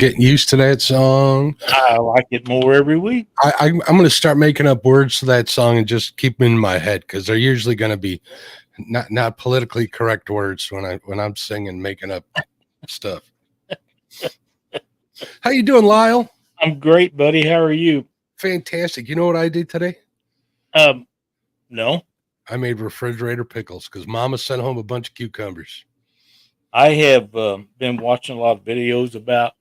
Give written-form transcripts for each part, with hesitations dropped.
getting used to that song. I like it more every week. I'm going to start making up words to that song and just keep them in my head because they're usually going to be not politically correct words when I'm singing, making up stuff. How you doing, Lyle? I'm great, buddy. How are you? Fantastic. You know what I did today? No. I made refrigerator pickles because Mama sent home a bunch of cucumbers. I have been watching a lot of videos about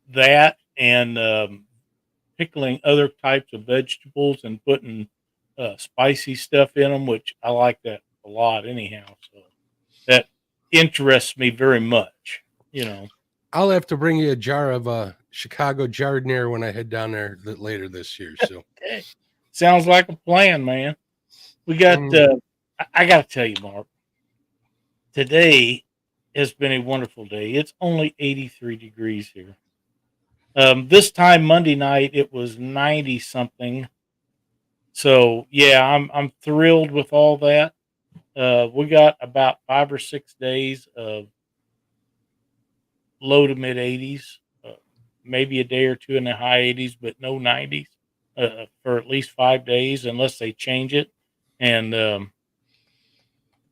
that and pickling other types of vegetables and putting spicy stuff in them, which I like that a lot anyhow. So that interests me very much, you know. I'll have to bring you a jar of Chicago Jardiniere when I head down there later this year. So Okay. Sounds like a plan, man. We got, I got to tell you, Mark, today has been a wonderful day. It's only 83 degrees here. This time Monday night, it was 90 something. So yeah, I'm thrilled with all that. We got about 5 or 6 days of low to mid 80s, maybe a day or two in the high 80s, but no 90s for at least 5 days, unless they change it. And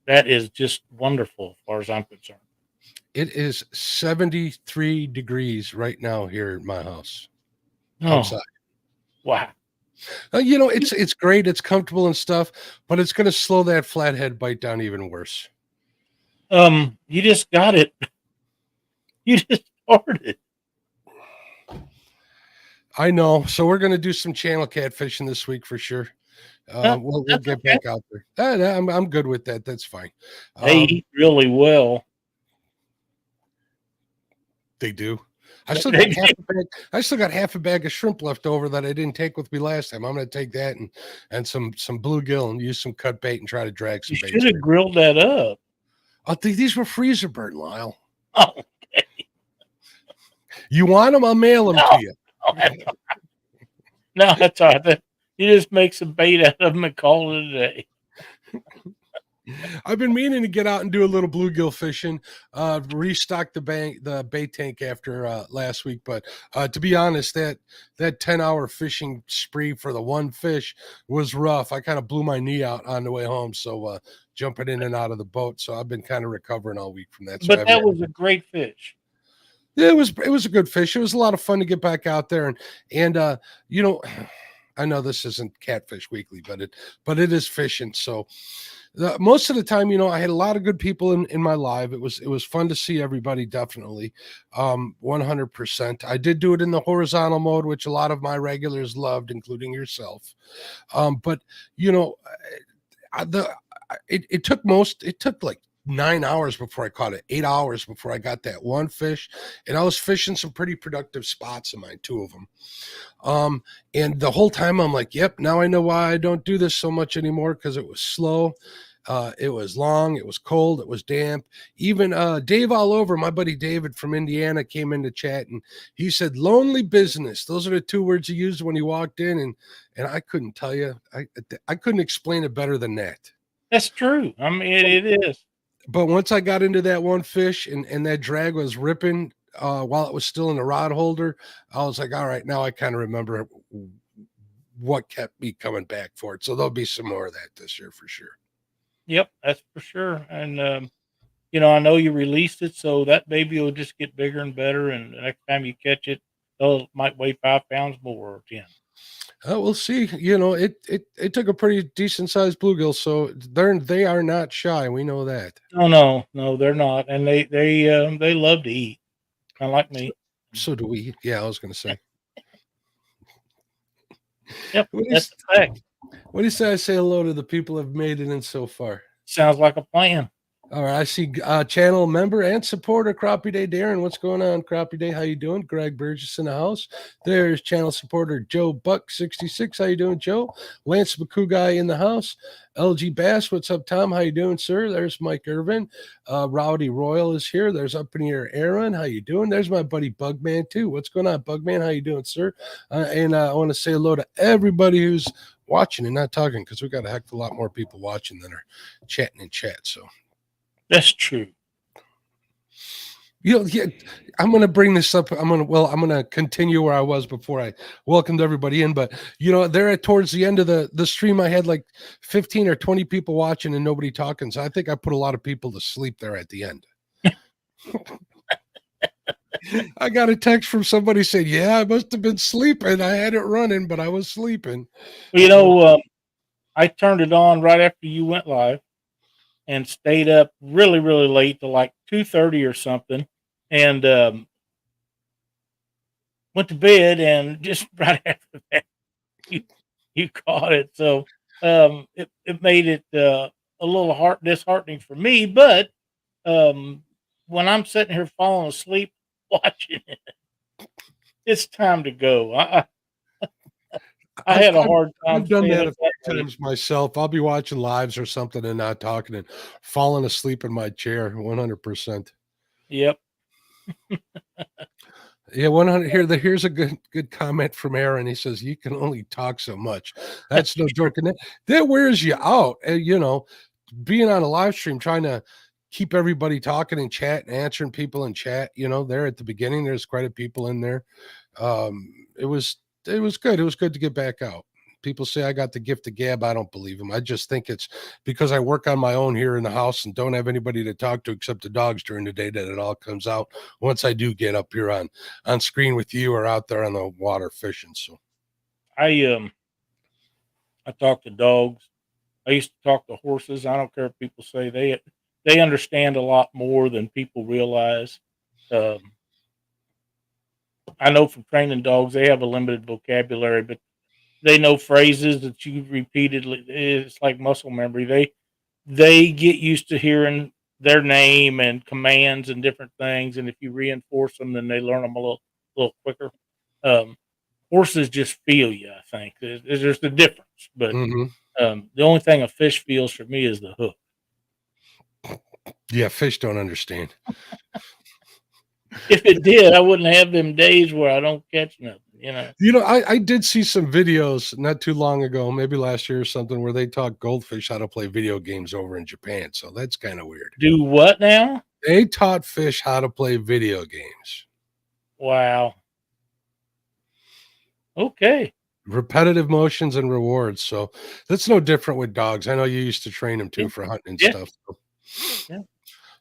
that is just wonderful as far as I'm concerned. it is 73 degrees right now here at my house. Outside. Wow. You know, it's great. It's comfortable and stuff, but it's going to slow that flathead bite down even worse. You just got it. You just started. I know. So we're going to do some channel catfishing this week for sure. We'll get back out there. I'm good with that. That's fine. They eat really well. They do. I still got half a bag of shrimp left over that I didn't take with me last time. I'm going to take that and some bluegill and use some cut bait and try to drag some bait. You should have grilled that up. I think these were freezer burn, Lyle. Oh, okay. You want them? I'll mail them to you. No, that's all right. You just make some bait out of them and call it a day. I've been meaning to get out and do a little bluegill fishing, restock the bait tank after last week. But to be honest, that 10-hour fishing spree for the one fish was rough. I kind of blew my knee out on the way home. So jumping in and out of the boat. So I've been kind of recovering all week from that. So but that was a great fish. It was a good fish. It was a lot of fun to get back out there and you know, I know this isn't Catfish Weekly, but it is fishing. So most of the time, you know, I had a lot of good people in my live. It was fun to see everybody. Definitely. 100%. I did do it in the horizontal mode, which a lot of my regulars loved, including yourself. But you know, it took like 9 hours before I caught it, 8 hours before I got that one fish. And I was fishing some pretty productive spots of mine, 2 of them. And the whole time I'm like, yep, now I know why I don't do this so much anymore, because it was slow. It was long, it was cold, it was damp. Even Dave all over, my buddy David from Indiana, came into chat and he said lonely business. Those are the 2 words he used when he walked in, and I couldn't tell you, I couldn't explain it better than that. That's true. I mean, it is. But once I got into that one fish and that drag was ripping while it was still in the rod holder, I was like, all right, now I kind of remember what kept me coming back for it. So there'll be some more of that this year for sure. Yep, that's for sure. And, you know, I know you released it, so that baby will just get bigger and better. And the next time you catch it, it might weigh 5 pounds more or 10. We'll see. You know, it took a pretty decent sized bluegill, so they are not shy. We know that. No, they're not, and they love to eat, kind of like me. So do we. Yeah, I was going to say. Yep, that's a fact. What do you say? I say hello to the people who have made it in so far. Sounds like a plan. All right, I see channel member and supporter Crappie Day Darren. What's going on, Crappie Day? How you doing? Greg Burgess in the house. There's channel supporter Joe Buck 66. How you doing, Joe? Lance McCoo in the house. LG Bass, what's up, Tom? How you doing, sir? There's Mike Irvin. Rowdy Royal is here. There's up in here Aaron. How you doing? There's my buddy Bugman too. What's going on, Bugman? How you doing, sir? And I want to say hello to everybody who's watching and not talking, because we got a heck of a lot more people watching than are chatting in chat. So. That's true. Yeah, I'm going to bring this up. I'm going to continue where I was before I welcomed everybody in. But there towards the end of the stream, I had like 15 or 20 people watching and nobody talking. So I think I put a lot of people to sleep there at the end. I got a text from somebody saying, "Yeah, I must have been sleeping. I had it running, but I was sleeping." Well, I turned it on right after you went live and stayed up really, really late to like 2:30 or something, and went to bed. And just right after that, you caught it. So it made it a little disheartening for me. But when I'm sitting here falling asleep watching it, it's time to go. I I've, had a I've hard time I've done staying that up a that few late. times myself. I'll be watching lives or something and not talking and falling asleep in my chair. 100%. Yep. Yeah, 100 here's a good comment from Aaron. He says you can only talk so much. That's no joke. And that wears you out. Being on a live stream trying to keep everybody talking in chat and answering people in chat, there at the beginning there's quite a people in there. It was good. It was good to get back out. People say I got the gift of gab. I don't believe them. I just think it's because I work on my own here in the house and don't have anybody to talk to except the dogs during the day that it all comes out once I do get up here on screen with you or out there on the water fishing. So I talk to dogs. I used to talk to horses. I don't care if people say they understand a lot more than people realize. Um, I know from training dogs, they have a limited vocabulary, but they know phrases that you repeatedly. It's like muscle memory. They get used to hearing their name and commands and different things, and if you reinforce them, then they learn them a little quicker. Um, Horses just feel you. I think there's the difference, but mhm. the only thing a fish feels for me is the hook. Yeah, fish don't understand. If it did, I wouldn't have them days where I don't catch nothing. I did see some videos not too long ago, maybe last year or something, where they taught goldfish how to play video games over in Japan. So that's kind of weird. Do what now? They taught fish how to play video games. Wow. Okay. Repetitive motions and rewards. So that's no different with dogs. I know you used to train them Yeah. too for hunting and Yeah. stuff. So Yeah.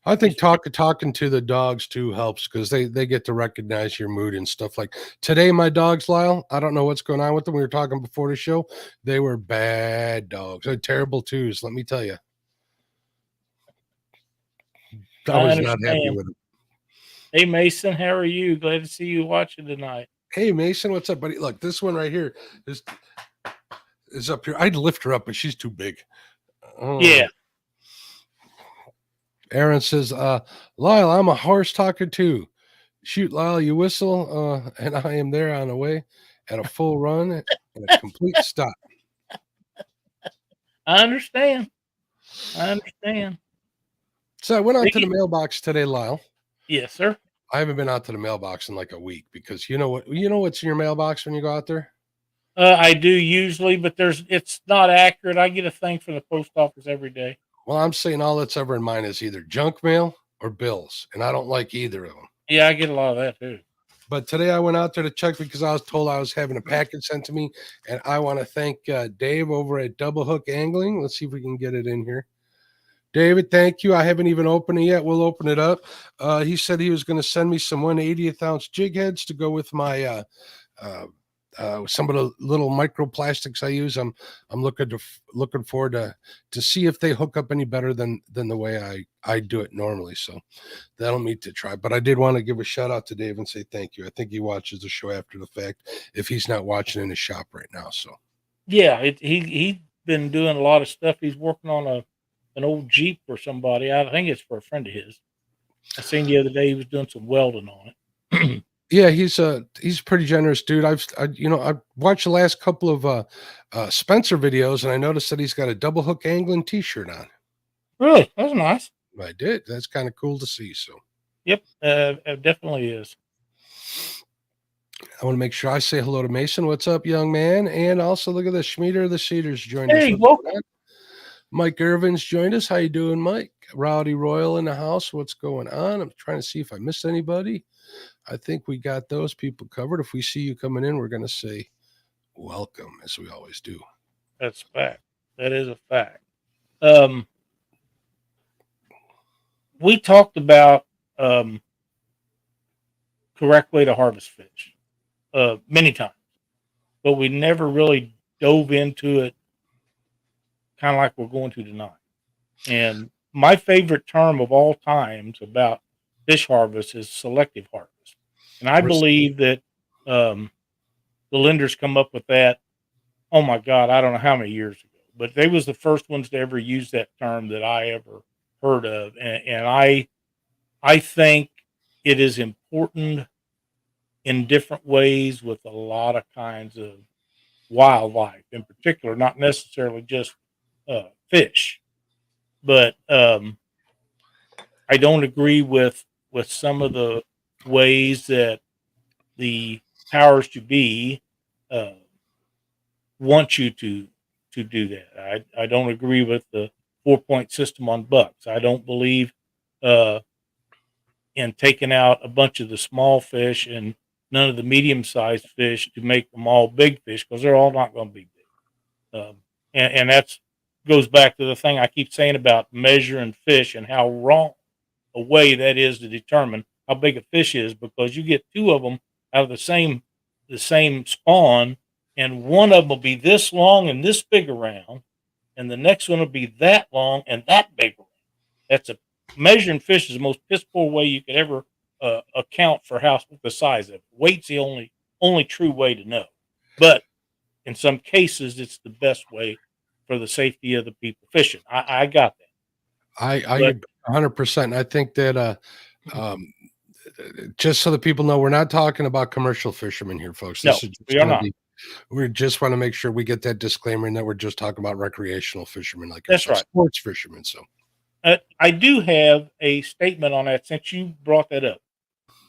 I think talking to the dogs too helps because they get to recognize your mood and stuff. Like today, my dogs, Lyle, I don't know what's going on with them. We were talking before the show. They were bad dogs. They're terrible twos, let me tell you. I I was not happy understand. with them. Hey Mason, how are you? Glad to see you watching tonight. Hey Mason, what's up, buddy? Look, this one right here is up here. I'd lift her up, but she's too big. Oh. Yeah. Aaron says, Lyle, I'm a horse talker too. Shoot, Lyle, you whistle, and I am there on the way at a full run and a complete stop. I understand. I understand. So I went out to the mailbox today, Lyle. Yes, sir. I haven't been out to the mailbox in like a week because you know what's in your mailbox when you go out there? I do usually, but it's not accurate. I get a thing from the post office every day. Well, I'm saying all that's ever in mine is either junk mail or bills, and I don't like either of them. Yeah, I get a lot of that too. But today I went out there to check because I was told I was having a package sent to me, and I want to thank Dave over at Double Hook Angling. Let's see if we can get it in here. David, thank you. I haven't even opened it yet. We'll open it up. He said he was going to send me some 1/80th ounce jig heads to go with my some of the little microplastics I use. I'm looking forward to see if they hook up any better than the way I do it normally. So that'll need to try. But I did want to give a shout out to Dave and say thank you. I think he watches the show after the fact if he's not watching in his shop right now. So Yeah, he's been doing a lot of stuff. He's working on an old Jeep for somebody. I think it's for a friend of his. I seen the other day he was doing some welding on it. yeah, he's a pretty generous dude. I've watched the last couple of Spencer videos and I noticed that he's got a Double Hook Angling t-shirt on. Really? That's nice. I did. That's kind of cool to see. So Yep, it definitely is. I want to make sure I say hello to Mason. What's up, young man? And also look at the Schmieder the Cedars joined us. Hey, welcome. Mike Irvin's joined us. How you doing, Mike? Rowdy Royal in the house. What's going on? I'm trying to see if I missed anybody. I think we got those people covered. If we see you coming in, we're going to say welcome, as we always do. That's fact. That is a fact. We talked about correct way to harvest fish many times, but we never really dove into it kind of like we're going to tonight. And my favorite term of all times about fish harvest is selective harvest. And I believe that the lenders come up with that, oh my God, I don't know how many years ago, but they was the first ones to ever use that term that I ever heard of. And I think it is important in different ways with a lot of kinds of wildlife in particular, not necessarily just fish. But I don't agree with some of the ways that the powers to be uh, want you to do that. I don't agree with the 4-point system on bucks. I don't believe in taking out a bunch of the small fish and none of the medium-sized fish to make them all big fish, because they're all not going to be big. And that's goes back to the thing I keep saying about measuring fish and how wrong a way that is to determine how big a fish is, because you get two of them out of the same spawn, and one of them will be this long and this big around, and the next one will be that long and that big around. That's a Measuring fish is the most piss poor way you could ever account for how the size of it. Weight's the only true way to know, but in some cases, it's the best way for the safety of the people fishing. I got that. I 100%. I think that um, just so that people know, we're not talking about commercial fishermen here, folks. No, This is just we are not. we just want to make sure we get that disclaimer and that we're just talking about recreational fishermen like That's ourselves, right. sports fishermen. So I do have a statement on that since you brought that up.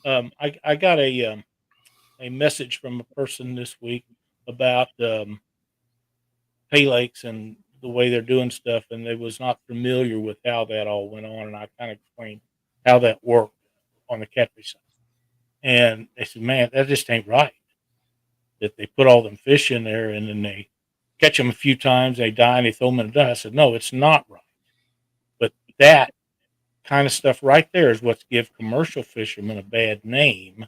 I got a message from a person this week about pay lakes and the way they're doing stuff, and they was not familiar with how that all went on, and I kind of explained how that worked on the catfish side. And they said, "Man, that just ain't right. That they put all them fish in there, and then they catch them a few times, they die, and they throw them in the dust." I said, "No, it's not right." But that kind of stuff right there is what's give commercial fishermen a bad name,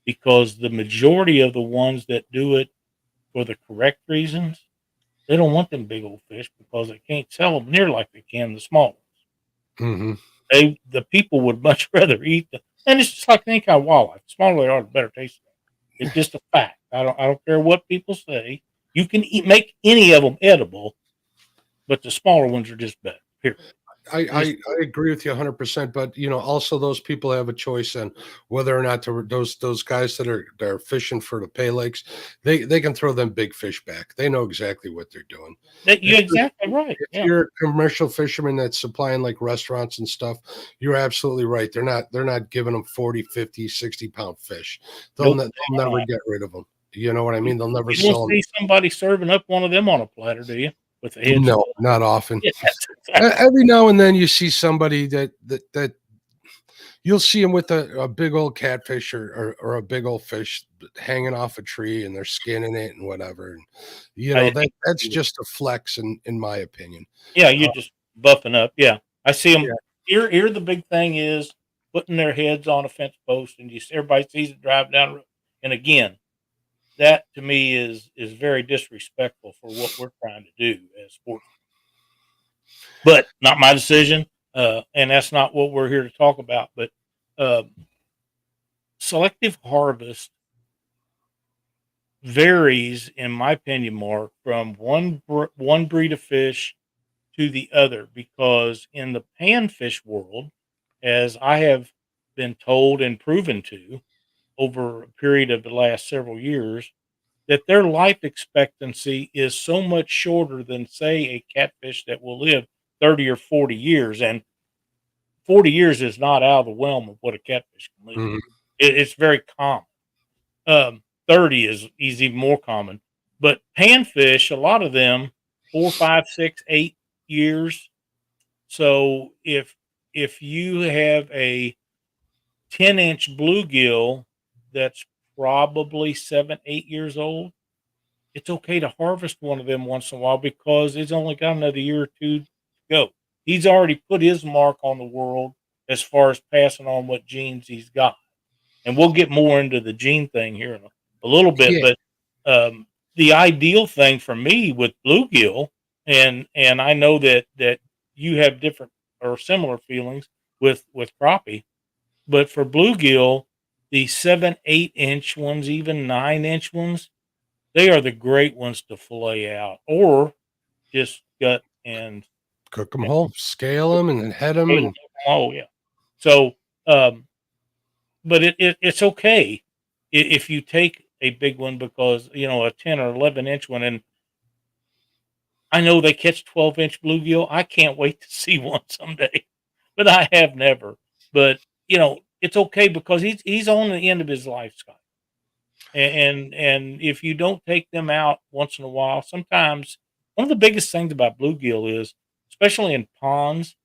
because the majority of the ones that do it for the correct reasons, they don't want them big old fish because they can't sell them near like they can the small ones. The people would much rather eat and it's just like any kind of wildlife. The smaller they are, the better tasting. It's just a fact. I don't care what people say. You can make any of them edible, but the smaller ones are just better. Period. I agree with you 100%, but also those people have a choice on whether or not to those guys that are fishing for the pay lakes, they can throw them big fish back. They know exactly what they're doing. You're exactly right. If you're a commercial fisherman that's supplying like restaurants and stuff, you're absolutely right. They're not giving them 40, 50, 60-pound fish. They'll never get rid of them. You know what I mean? They'll never You sell don't them. see somebody serving up one of them on a platter, do you? With the head. No, not often. Yeah, Every now and then you see somebody that you'll see them with a big old catfish or a big old fish hanging off a tree and they're skinning it and whatever. And that's just a flex in my opinion. Yeah, you're just buffing up. Yeah, I see them. Yeah. Here, the big thing is putting their heads on a fence post, and everybody sees it driving down the road. And again, that to me is very disrespectful for what we're trying to do as sports. But not my decision, and that's not what we're here to talk about. But selective harvest varies, in my opinion, Mark, from one breed of fish to the other, because in the panfish world, as I have been told and proven to over a period of the last several years, that their life expectancy is so much shorter than, say, a catfish that will live 30 or 40 years. And 40 years is not out of the realm of what a catfish can live. Mhm. It's very common. 30 is even more common. But panfish, a lot of them, 4, 5, 6, 8 years. So if you have a 10-inch bluegill that's probably 7, 8 years old, it's okay to harvest one of them once in a while because it's only got another year or two to go. He's already put his mark on the world as far as passing on what genes he's got. And we'll get more into the gene thing here in a little bit. Yeah. But the ideal thing for me with bluegill, and I know that you have different or similar feelings with crappie, but for bluegill, the 7, 8 inch ones, even 9 inch ones, they are the great ones to fillet out or just gut Cook them and whole, scale them, and then head them. And oh yeah. So, but it's okay if you take a big one because a 10 or 11 inch one, and I know they catch 12-inch bluegill. I can't wait to see one someday, but I have never. But it's okay because he's on the end of his life, Scott. And if you don't take them out once in a while, sometimes one of the biggest things about bluegill is, especially in ponds,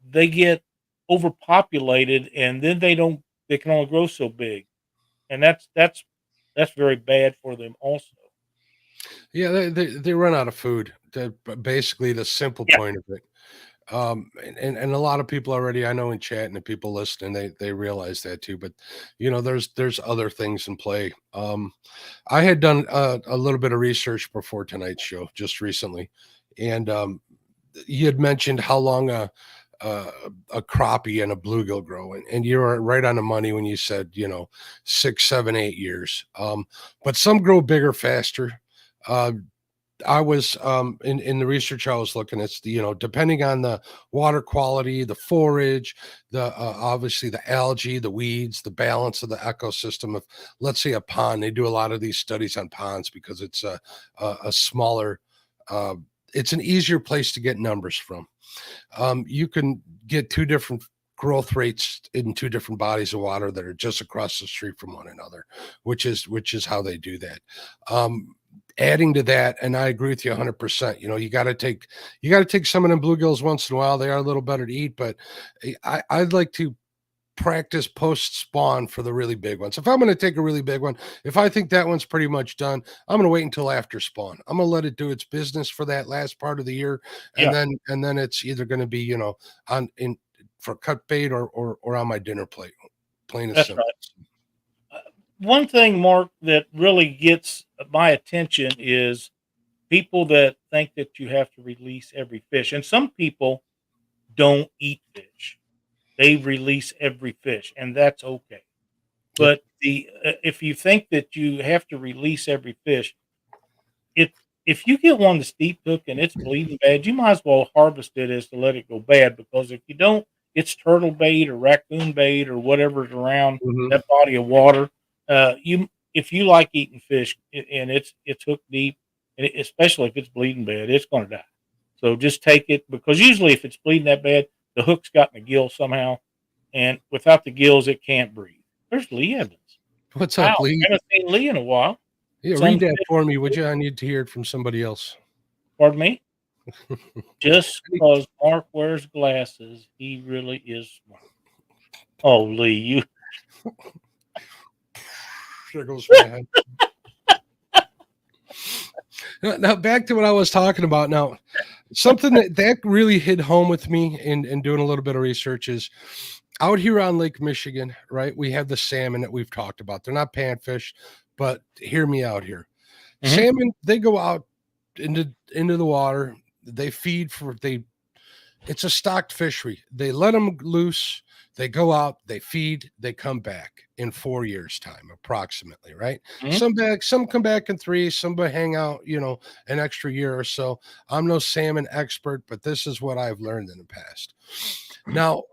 they get overpopulated, and then they can only grow so big, and that's very bad for them also. yeah, they run out of food. Basically the simple Yeah, point of it. And a lot of people already, I know, in chat and the people listening, they realize that too. But there's other things in play. I had done a little bit of research before tonight's show just recently, and you had mentioned how long a, a crappie and a bluegill grow, and you were right on the money when you said 6, 7, 8 years. But some grow bigger faster. Uh, I was in the research I was looking, it's depending on the water quality, the forage, the obviously the algae, the weeds, the balance of the ecosystem of, let's say, a pond. They do a lot of these studies on ponds because it's a smaller, uh, it's an easier place to get numbers from. You can get two different growth rates in two different bodies of water that are just across the street from one another, which is how they do that. Adding to that, and I agree with you 100%. You got to take some of them bluegills once in a while. They are a little better to eat, but I'd like to practice post spawn for the really big ones. If I'm going to take a really big one, if I think that one's pretty much done, I'm going to wait until after spawn. I'm going to let it do its business for that last part of the year, and yeah, then it's either going to be on in for cut bait or on my dinner plate, plain and that's simple. right. One thing, Mark, that really gets my attention is people that think that you have to release every fish, and some people don't eat fish. They release every fish, and that's okay. Yep. But the if you think that you have to release every fish, it if you get one that's deep hook and it's bleeding bad, you might as well harvest it as to let it go bad because if you don't, it's turtle bait or raccoon bait or whatever's around Mhm. that body of water. You if you like eating fish and it's hooked deep, and especially if it's bleeding bad, it's going to die. So just take it because usually if it's bleeding that bad, the hook's got in the gill somehow, and without the gills, it can't breathe. There's Lee Evans. What's Wow, up, Lee? haven't seen Lee in a while. Yeah, Some read that for me, would you? I need to hear it from somebody else. Pardon me? Just because Mark wears glasses, he really is smart. Oh, Lee, you There goes my head. Now back to what I was talking about. Now, something that really hit home with me in doing a little bit of research is out here on Lake Michigan, right? We have the salmon that we've talked about. They're not panfish, but hear me out here. Mhm. Salmon, they go out into the water. They feed it's a stocked fishery. They let them loose. They go out, they feed, they come back in 4 years' time, approximately, right? Mhm. Some come back in three, some hang out, an extra year or so. I'm no salmon expert, but this is what I've learned in the past. Now,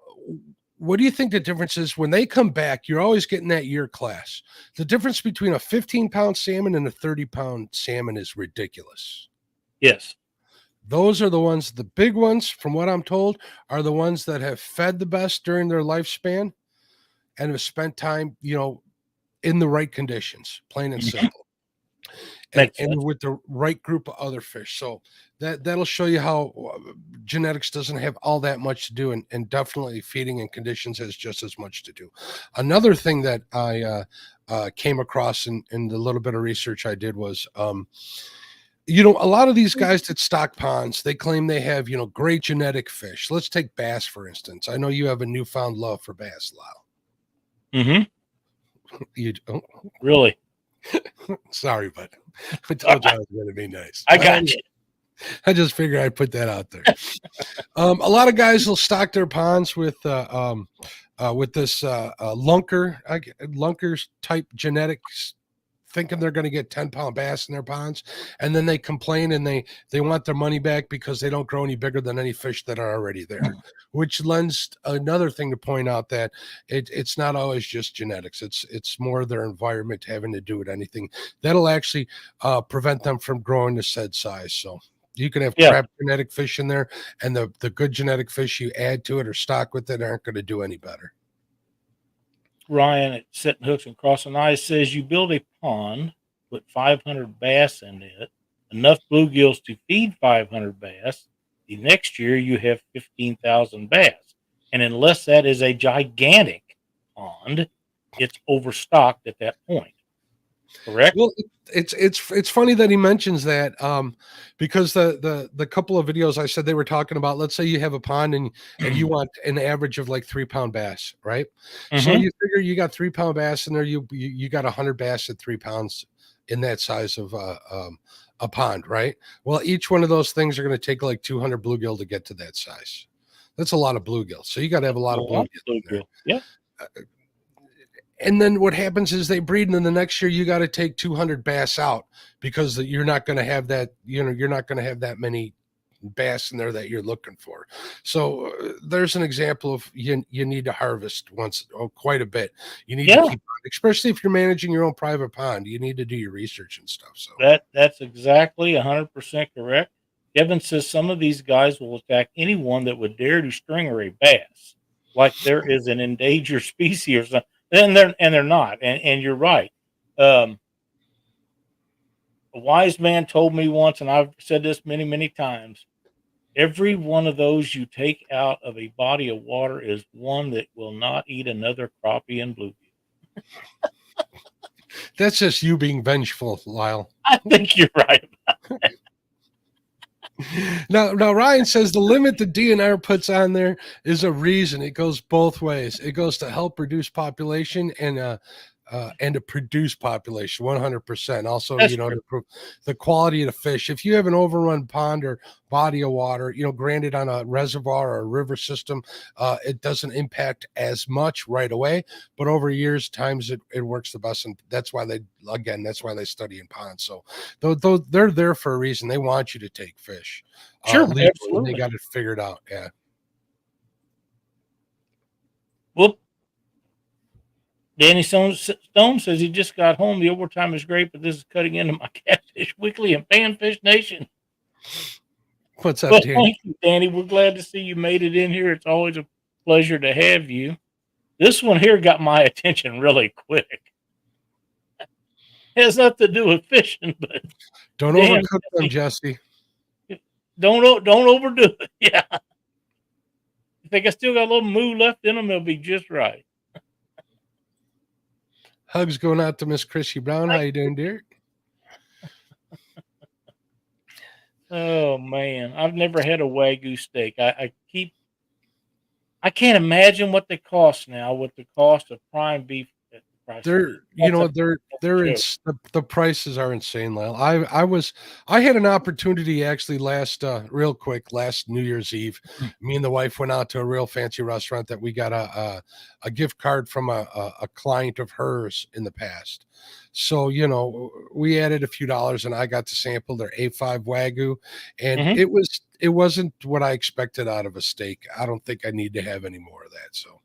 what do you think the difference is when they come back? You're always getting that year class. The difference between a 15-pound salmon and a 30-pound salmon is ridiculous. Yes. Those are the ones, the big ones, from what I'm told, are the ones that have fed the best during their lifespan and have spent time, in the right conditions, plain and Mhm. simple. Makes and sense. with the right group of other fish. So that'll show you how genetics doesn't have all that much to do, and definitely feeding and conditions has just as much to do. Another thing that I came across in the little bit of research I did was, a lot of these guys that stock ponds, they claim they have, great genetic fish. Let's take bass, for instance. I know you have a newfound love for bass, Lyle. Mm-hmm. You, oh, Really? sorry, but I told you I was going to be nice. I got you. I just figured I'd put that out there. A lot of guys will stock their ponds with this lunkers type genetics, thinking they're going to get 10-pound bass in their ponds, and then they complain and they want their money back because they don't grow any bigger than any fish that are already there. Which lends another thing to point out that it's not always just genetics. It's more their environment having to do with anything that'll actually prevent them from growing to said size. So you can have crap genetic fish in there, and the good genetic fish you add to it or stock with it aren't going to do any better. Ryan at Setting Hooks and Crossing Eyes says you build a pond, put 500 bass in it, enough bluegills to feed 500 bass. The next year you have 15,000 bass. And unless that is a gigantic pond, it's overstocked at that point. Correct? Well, it's funny that he mentions that, because the couple of videos I said they were talking about, let's say you have a pond and you want an average of like 3-pound bass, right? So you figure you got 3-pound bass in there, you got 100 bass at 3 pounds in that size of a pond, right? Well, each one of those things are going to take like 200 bluegill to get to that size. That's a lot of bluegill. So you got to have a lot of bluegill. Yeah. And then what happens is they breed, and then the next year you got to take 200 bass out because you're not going to have that, you're not going to have that many bass in there that you're looking for. So there's an example of you need to harvest quite a bit. You need to keep, especially if you're managing your own private pond, you need to do your research and stuff. So that's exactly 100% correct. Kevin says some of these guys will attack anyone that would dare to stringer a bass, like there is an endangered species or something. And they're not. And you're right. A wise man told me once, and I've said this many, many times, every one of those you take out of a body of water is one that will not eat another crappie and bluegill. That's just you being vengeful, Lyle. I think you're right about that. Now Ryan says the limit the DNR puts on there is a reason. It goes both ways. It goes to help reduce population and to produce population 100%. Also, That's to improve the quality of the fish. If you have an overrun pond or body of water, granted on a reservoir or a river system, it doesn't impact as much right away, but over years, times it works the best. And that's why they study in ponds. So they're there for a reason. They want you to take fish. Sure, legally, absolutely. they got it figured out. Yeah. Well, Danny Stone says he just got home. The overtime is great, but this is cutting into my Catfish Weekly and Panfish Nation. What's up, Danny? Thank you, Danny. We're glad to see you made it in here. It's always a pleasure to have you. This one here got my attention really quick. It has nothing to do with fishing, but don't overcook them, Jesse. Don't overdo it. Yeah. I think I still got a little moo left in them. They'll be just right. Hugs going out to Miss Chrissy Brown. How you doing, dear? Oh man, I've never had a Wagyu steak. I can't imagine what they cost now with the cost of prime beef. The prices are insane, Lyle. I had an opportunity actually last New Year's Eve. Me and the wife went out to a real fancy restaurant that we got a gift card from a client of hers in the past. So, we added a few dollars and I got to sample their A5 Wagyu, and it wasn't what I expected out of a steak. I don't think I need to have any more of that. So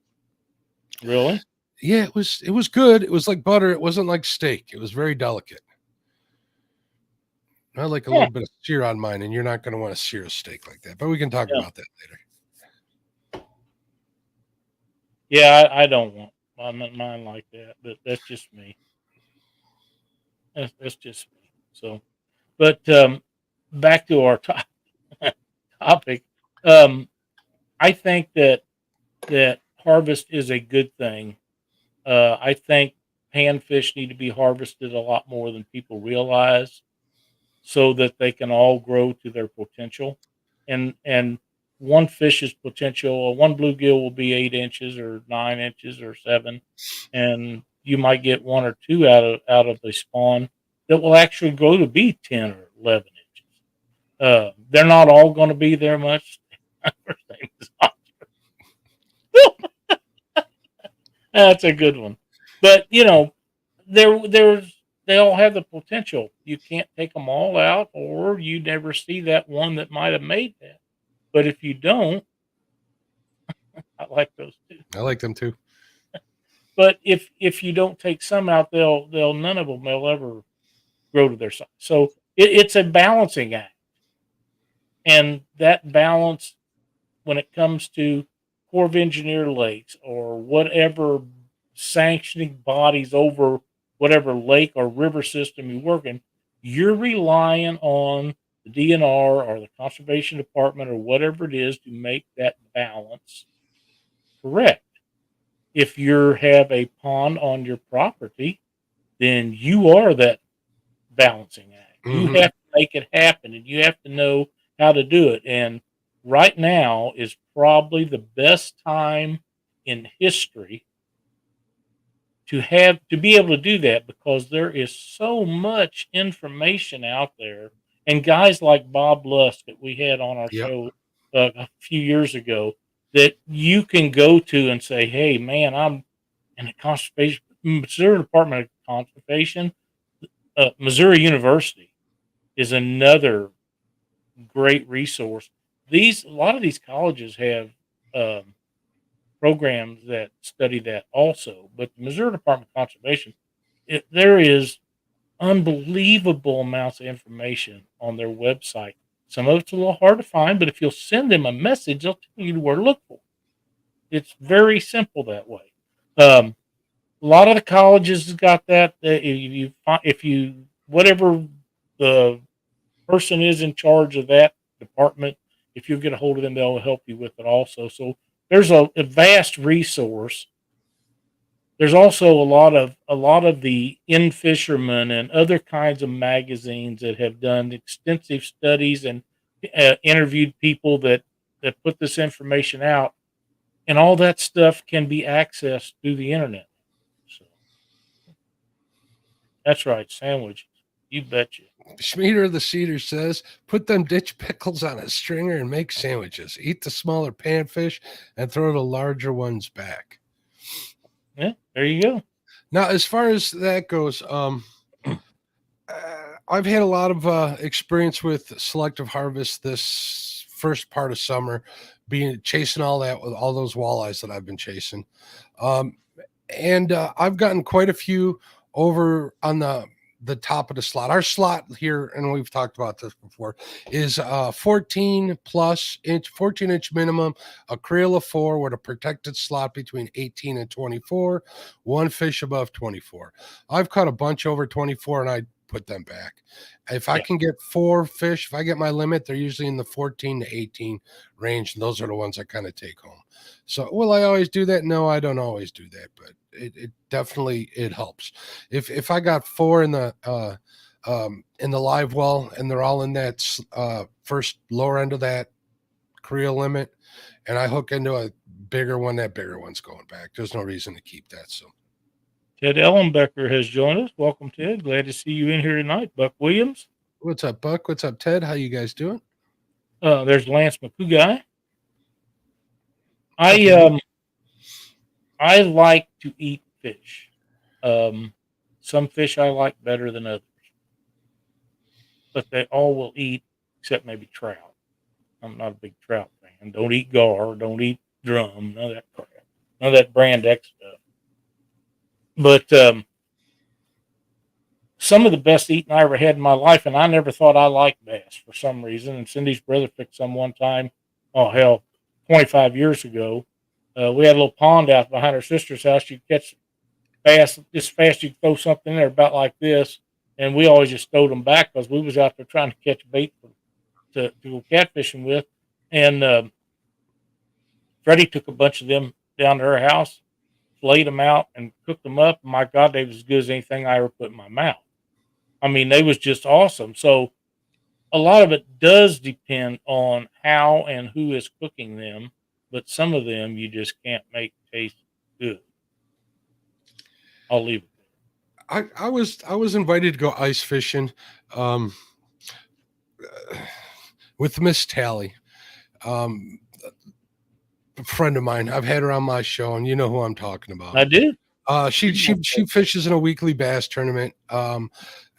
really? Yeah, it was good. It was like butter. It wasn't like steak. It was very delicate. I like a little bit of sear on mine, and you're not going to want to sear a steak like that. But we can talk about that later. Yeah, I don't want mine like that, but that's just me. That's just me. So, but back to our topic. Um, I think that harvest is a good thing. I think panfish need to be harvested a lot more than people realize, so that they can all grow to their potential. And one fish's potential, one bluegill will be 8 inches or 9 inches or seven, and you might get one or two out of the spawn that will actually grow to be 10 or 11 inches. They're not all going to be there much. First name is That's a good one. But they all have the potential. You can't take them all out, or you never see that one that might have made that. But if you don't, I like those too. I like them too. But if you don't take some out, they'll none of them will ever grow to their size. So it's a balancing act, and that balance, when it comes to Corps of Engineer lakes or whatever sanctioning bodies over whatever lake or river system you work in, you're relying on the DNR or the Conservation Department or whatever it is to make that balance correct. If you have a pond on your property, then you are that balancing act. You have to make it happen, and you have to know how to do it. And right now is probably the best time in history to be able to do that, because there is so much information out there, and guys like Bob Lusk that we had on our show a few years ago that you can go to and say, hey man, I'm in the conservation Missouri Department of Conservation. Missouri University is another great resource. A lot of these colleges have programs that study that also, but the Missouri Department of Conservation, there is unbelievable amounts of information on their website. Some of it's a little hard to find, but if you'll send them a message, they'll tell you where to look for. It's very simple that way. A lot of the colleges have got that. If you whatever the person is in charge of that department, if you get a hold of them, they'll help you with it also. So there's a vast resource. There's also a lot of the In Fisherman and other kinds of magazines that have done extensive studies and interviewed people that put this information out, and all that stuff can be accessed through the internet. So that's right, sandwiches. You betcha. Schmieder of the Cedar says, put them ditch pickles on a stringer and make sandwiches. Eat the smaller panfish and throw the larger ones back. Yeah, there you go. Now, as far as that goes, I've had a lot of experience with selective harvest this first part of summer, chasing all that with all those walleyes that I've been chasing. And I've gotten quite a few over on the top of the slot. Our slot here, and we've talked about this before, is 14 inch minimum, a creel of 4 with a protected slot between 18 and 24, one fish above 24. I've caught a bunch over 24 and I put them back. If I can get 4 fish, if I get my limit, they're usually in the 14 to 18 range, and those are the ones I kind of take home. So will I always do that? No, I don't always do that, but it definitely helps. If I got 4 in the live well and they're all in that first lower end of that creel limit, and I hook into a bigger one, that bigger one's going back. There's no reason to keep that. So Ted Ellenbecker has joined us. Welcome, Ted. Glad to see you in here tonight. Buck Williams. What's up, Buck? What's up, Ted? How you guys doing? There's Lance McCouguy. I like to eat fish. Some fish I like better than others, but they all will eat except maybe trout. I'm not a big trout fan. Don't eat gar. Don't eat drum. None of that crap. None of that brand X stuff. But some of the best eating I ever had in my life, and I never thought I liked bass for some reason. And Cindy's brother picked some one time. Oh hell, 25 years ago. We had a little pond out behind her sister's house. You catch bass this fast, you throw something in there about like this, and we always just stowed them back because we was out there trying to catch bait to go catfishing with. And Freddie took a bunch of them down to her house, flayed them out, and cooked them up. My God, they was as good as anything I ever put in my mouth. I mean, they was just awesome. So a lot of it does depend on how and who is cooking them, but some of them you just can't make taste good. I'll leave it there. I was invited to go ice fishing um, with Miss Tally, a friend of mine. I've had her on my show, and you know who I'm talking about. I do. She fishes in a weekly bass tournament.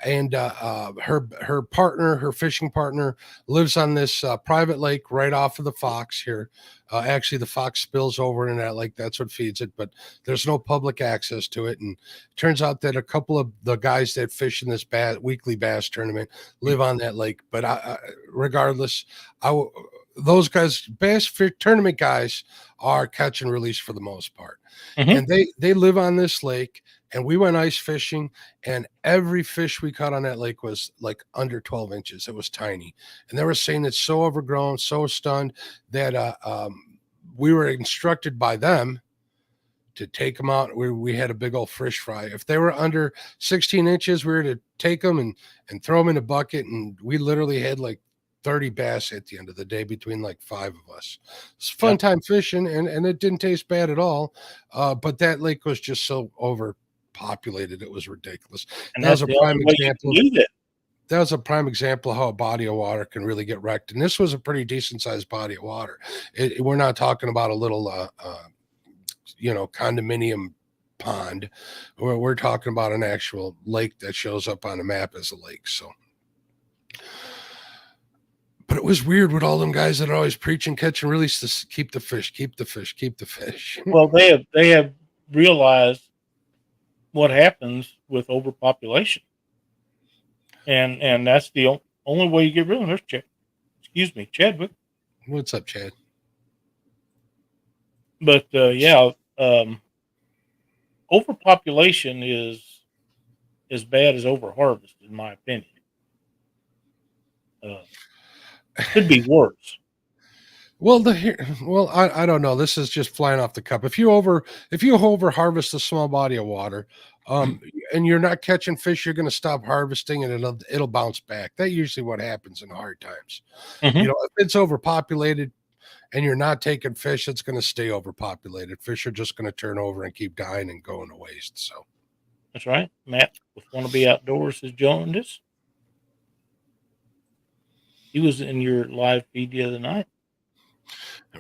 And her partner, her fishing partner, lives on this private lake right off of the Fox here. Actually, the Fox spills over in that lake. That's what feeds it, but there's no public access to it. And it turns out that a couple of the guys that fish in this weekly bass tournament live on that lake. But regardless, those guys, tournament guys, are catch and release for the most part, and they live on this lake. And we went ice fishing, and every fish we caught on that lake was like under 12 inches. It was tiny. And they were saying it's so overgrown, so stunned that we were instructed by them to take them out. We had a big old fish fry. If they were under 16 inches, we were to take them and throw them in a bucket. And we literally had like 30 bass at the end of the day between like 5 of us. It's a fun time fishing, and it didn't taste bad at all. But that lake was just so overpopulated, it was ridiculous. And that was a prime example. That was a prime example of how a body of water can really get wrecked. And this was a pretty decent sized body of water. We're not talking about a little condominium pond. We're talking about an actual lake that shows up on a map as a lake. So, but it was weird with all them guys that are always preaching catch and release to keep the fish, keep the fish, keep the fish. Well, they have realized what happens with overpopulation, and that's the only way you get rid of them. There's Chad. Excuse me, Chadwick. What's up, Chad? But overpopulation is as bad as overharvest, in my opinion. Could be worse. Well, I don't know. This is just flying off the cup. If you over harvest a small body of water, and you're not catching fish, you're going to stop harvesting, and it'll bounce back. That's usually what happens in hard times. If it's overpopulated and you're not taking fish, it's going to stay overpopulated. Fish are just going to turn over and keep dying and going to waste. So that's right. Matt with Wannabe Outdoors has joined us. He was in your live feed the other night.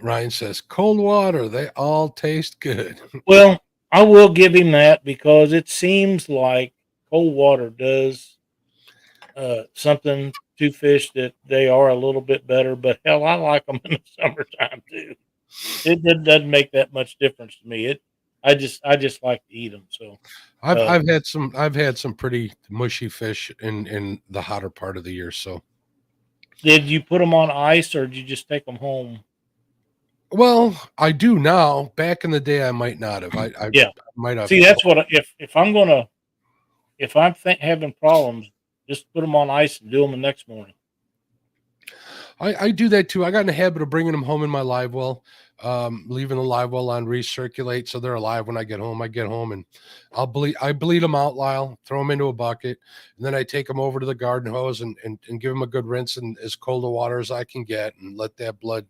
Ryan says, cold water, they all taste good. Well, I will give him that, because it seems like cold water does something to fish that they are a little bit better, but hell, I like them in the summertime too. It doesn't make that much difference to me. I just like to eat them. So I've had some pretty mushy fish in the hotter part of the year. So did you put them on ice, or did you just take them home? Well, I do now. Back in the day, I might not have. I might have. See, that's what if I'm having problems, just put them on ice and do them the next morning. I do that too. I got in the habit of bringing them home in my live well, leaving the live well on recirculate so they're alive when I get home. I get home and I bleed them out, Lyle, throw them into a bucket, and then I take them over to the garden hose and give them a good rinse in as cold of water as I can get, and let that blood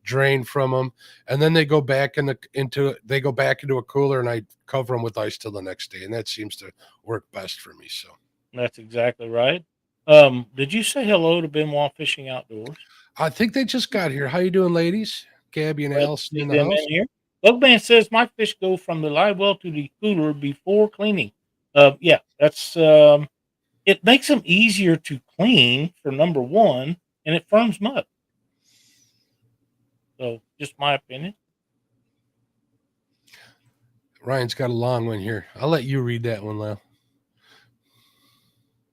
drain from them. And then they go back into a cooler, and I cover them with ice till the next day, and that seems to work best for me. So that's exactly right. Did you say hello to Benoit Fishing Outdoors? I think they just got here. How you doing, ladies? Gabby and Allison in the house. In here. Bugman says my fish go from the live well to the cooler before cleaning. Yeah, that's it makes them easier to clean for number one, and it firms them up. So, just my opinion. Ryan's got a long one here. I'll let you read that one, Lyle.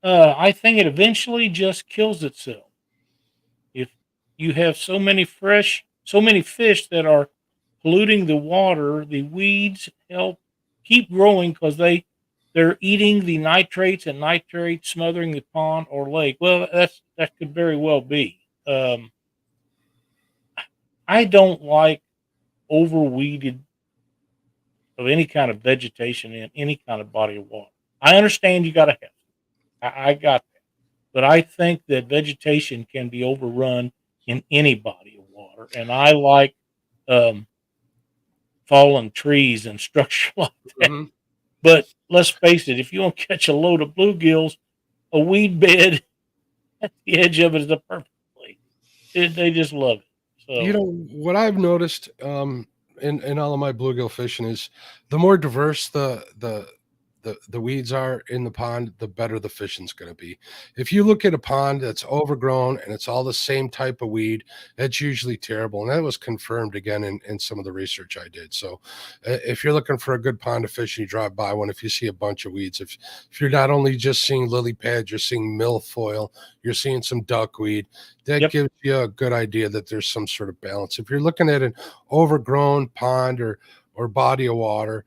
I think it eventually just kills itself. If you have so many fish that are polluting the water, the weeds help keep growing because they they're eating the nitrates and nitrates smothering the pond or lake. Well, that could very well be. I don't like overweeded of any kind of vegetation in any kind of body of water. I understand you got to have. I got that, but I think that vegetation can be overrun in any body of water, and I like um, fallen trees and structure like that. Hmm. But let's face it, if you want to catch a load of bluegills, a weed bed at the edge of it is a perfect place. They just love it. You So, know what I've noticed in all of my bluegill fishing is the more diverse the weeds are in the pond, the better the fishing's going to be. If you look at a pond that's overgrown and it's all the same type of weed, that's usually terrible. And that was confirmed again in some of the research I did. So if you're looking for a good pond to fish and you drive by one, if you see a bunch of weeds, if you're not only just seeing lily pads, you're seeing milfoil, you're seeing some duckweed, that yep. gives you a good idea that there's some sort of balance. If you're looking at an overgrown pond or body of water,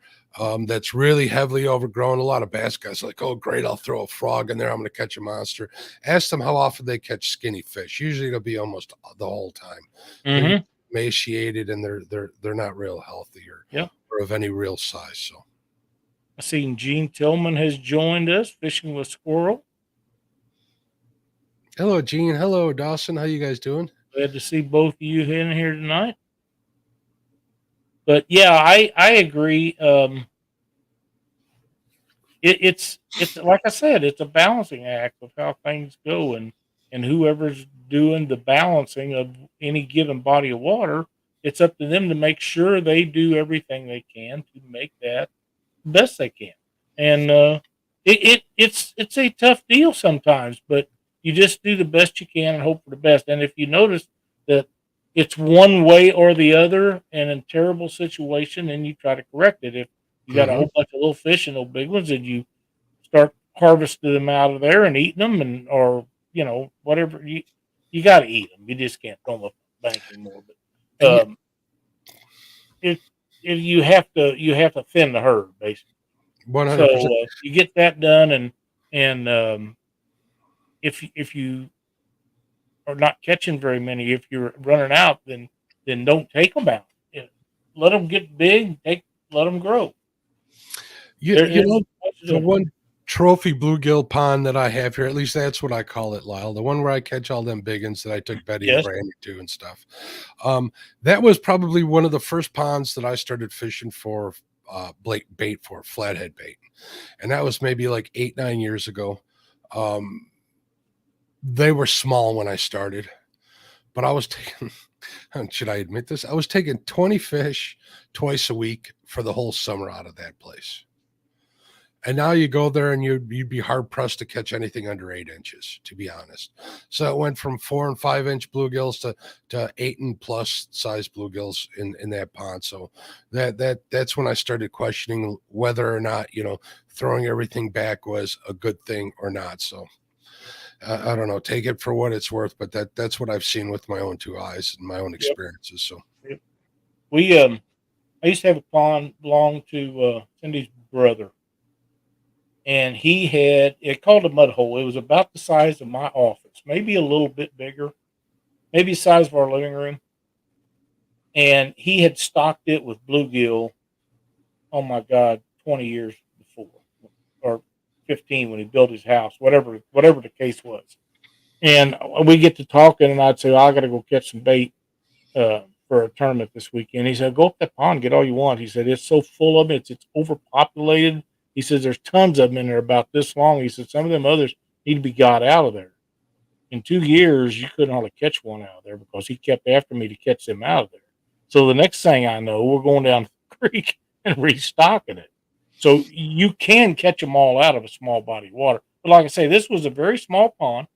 that's really heavily overgrown. A lot of bass guys are like, oh, great, I'll throw a frog in there. I'm going to catch a monster. Ask them how often they catch skinny fish. Usually it'll be almost the whole time. They're Mm-hmm. emaciated and they're not real healthy Yep. or of any real size. So, I seen Gene Tillman has joined us fishing with squirrel. hello, Gene. Hello, Dawson. How you guys doing? Glad to see both of you in here tonight. But yeah, I agree. It's like I said, it's a balancing act of how things go, and whoever's doing the balancing of any given body of water, it's up to them to make sure they do everything they can to make that the best they can. And it's a tough deal sometimes, but you just do the best you can and hope for the best. And if you notice that it's one way or the other and in a terrible situation, then you try to correct it. If you got a Hmm. whole bunch of little fish and no big ones, and you start harvesting them out of there and eating them, and or whatever you got to eat them. You just can't throw them up the bank anymore. And But it, you have to thin the herd basically. So 100%. you get that done, and if you are not catching very many, if you're running out, then don't take them out. Yeah, let them get big. Let them grow. You There's know, much to the do. one trophy bluegill pond that I have here, at least that's what I call it, Lyle. The one where I catch all them big ones that I took Betty and Yes. Brandy to and stuff. That was probably one of the first ponds that I started fishing for bait for flathead bait. And that was maybe like 8, 9 years ago. Um, they were small when I started, but I was taking, should I admit this? I was taking 20 fish twice a week for the whole summer out of that place. And now you go there and you'd be hard pressed to catch anything under 8 inches, to be honest. So it went from 4 and 5 inch bluegills to 8 and plus size bluegills in that pond. So that's when I started questioning whether or not, throwing everything back was a good thing or not. So I don't know, take it for what it's worth, but that's what I've seen with my own two eyes and my own Yep. experiences. So Yep. We I used to have a pond belong to Cindy's brother, and he had it called a mud hole. It was about the size of my office, maybe a little bit bigger, maybe the size of our living room. And he had stocked it with bluegill. Oh my God, 20 years before, or 15 when he built his house, whatever the case was. And we get to talking, and I'd say, I got to go catch some bait for a tournament this weekend. He said, go up that pond, get all you want. He said, it's so full of it, it's overpopulated. He says, there's tons of them in there about this long. He said, some of them others need to be got out of there. In 2 years, you couldn't hardly catch one out of there because he kept after me to catch them out of there. So the next thing I know, we're going down the creek and restocking it. So you can catch them all out of a small body of water. But like I say, this was a very small pond,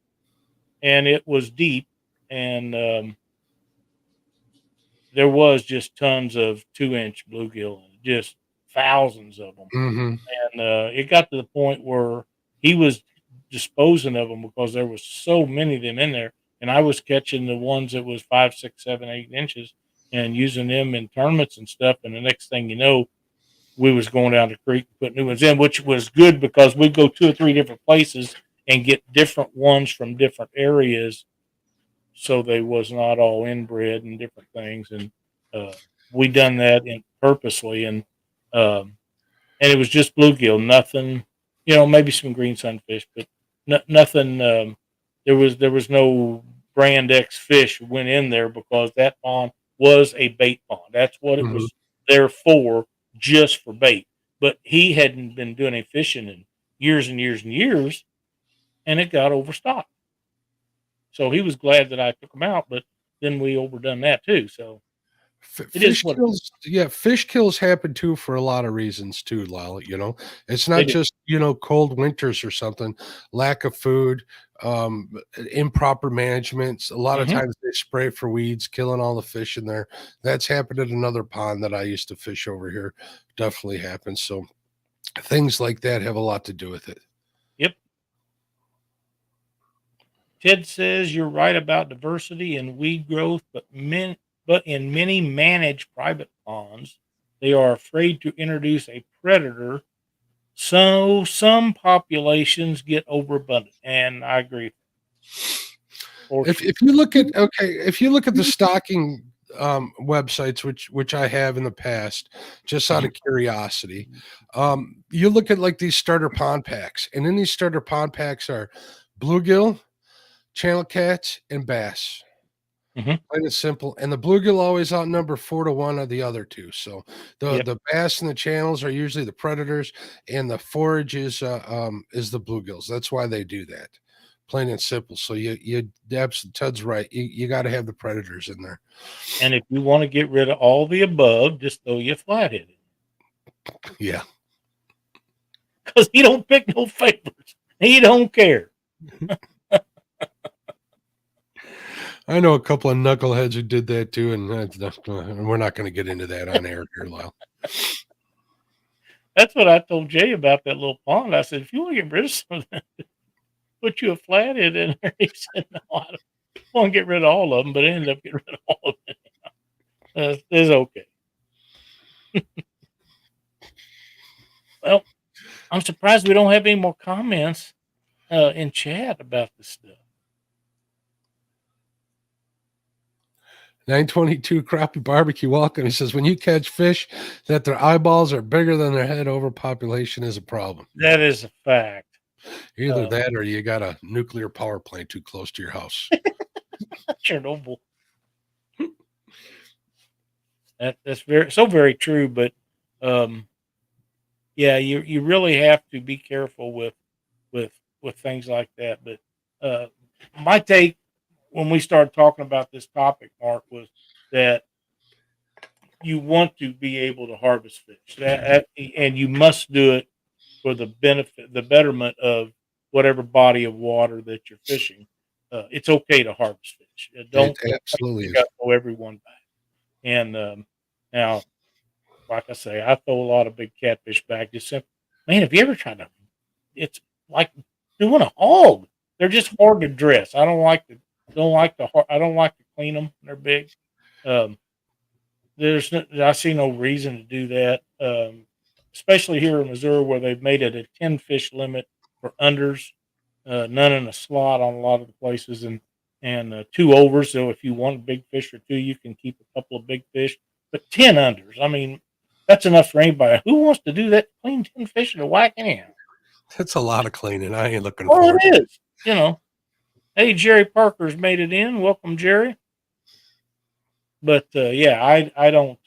and it was deep, and there was just tons of 2 inch bluegill, and just thousands of them. mhm. And it got to the point where he was disposing of them because there was so many of them in there, and I was catching the ones that was 5, 6, 7, 8 inches and using them in tournaments and stuff. And the next thing you know, we was going down the creek and put new ones in, which was good because we go 2 or 3 different places and get different ones from different areas, so they was not all inbred and different things. And uh, we done that purposely, and it was just bluegill, nothing, maybe some green sunfish, but nothing. There was no brand X fish went in there because that pond was a bait pond. That's what it Mhm. was there for, just for bait. But he hadn't been doing any fishing in years and years and years, and it got overstocked. So he was glad that I took him out, but then we overdone that too. So it is Fish what it is. kills, yeah, fish kills happen too for a lot of reasons too, Lyle. It's They not do. just, cold winters or something, lack of food, um, improper management. A lot of Hmm. times they spray for weeds, killing all the fish in there. That's happened at another pond that I used to fish over here. Definitely happens. So things like that have a lot to do with it. Yep. Ted says you're right about diversity and weed growth, but in many managed private ponds, they are afraid to introduce a predator, so some populations get overabundant. And I agree for If sure. if you look at if you look at the stocking websites, which I have in the past, just out Mhm. of curiosity, you look at like these starter pond packs, and in these starter pond packs are bluegill, channel cats, and bass. Mhm. Plain and simple. And the bluegill always outnumber 4-1 of the other two. So the Yep. the bass and the channels are usually the predators, and the forage is the bluegills. That's why they do that. Plain and simple. So Ted's right. You got to have the predators in there. And if you want to get rid of all the above, just throw your flathead in, Yeah, because he don't pick no favorites. He don't care. I know a couple of knuckleheads who did that too, and we're not going to get into that on air here, Lyle. That's what I told Jay about that little pond. I said, if you want to get rid of some of that, put you a flathead in there. He said, no, I don't want to get rid of all of them, but I ended up getting rid of all of them. It's okay. Well, I'm surprised we don't have any more comments in chat about this stuff. 922 Crappie Barbecue, welcome. He says, when you catch fish that their eyeballs are bigger than their head, overpopulation is a problem. That is a fact. Either that or you got a nuclear power plant too close to your house. Chernobyl. That's very true. But um, yeah, you really have to be careful with with things like that. But uh, my take when we started talking about this topic, Mark, was that you want to be able to harvest fish, and you must do it for the benefit, the betterment of whatever body of water that you're fishing. It's okay to harvest fish. It Don't think absolutely you is. got to throw everyone back. And now, like I say, I throw a lot of big catfish back. Just simply, man, have you ever tried to? It's like doing a hog. They're just hard to dress. I don't like to clean them. They're big. Um, I see no reason to do that. Especially here in Missouri, where they've made it a 10 fish limit for unders, none in a slot on a lot of the places, and two overs. So if you want a big fish or two, you can keep a couple of big fish, but 10 unders. I mean, that's enough for anybody. Who wants to do that? Clean 10 fish in a whack anyhow. That's a lot of cleaning. I ain't looking Well, forward. it is. Hey, Jerry Parker's made it in. Welcome, Jerry. But yeah, I don't.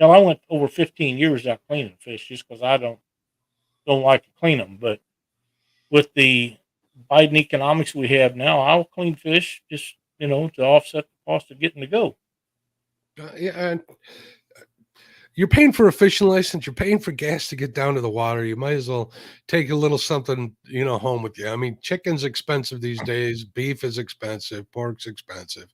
I went over 15 years without cleaning fish just because I don't like to clean them. But with the Biden economics we have now, I'll clean fish just to offset the cost of getting to go. Yeah, and you're paying for a fishing license. You're paying for gas to get down to the water. You might as well take a little something, home with you. I mean, chicken's expensive these days. Beef is expensive. Pork's expensive.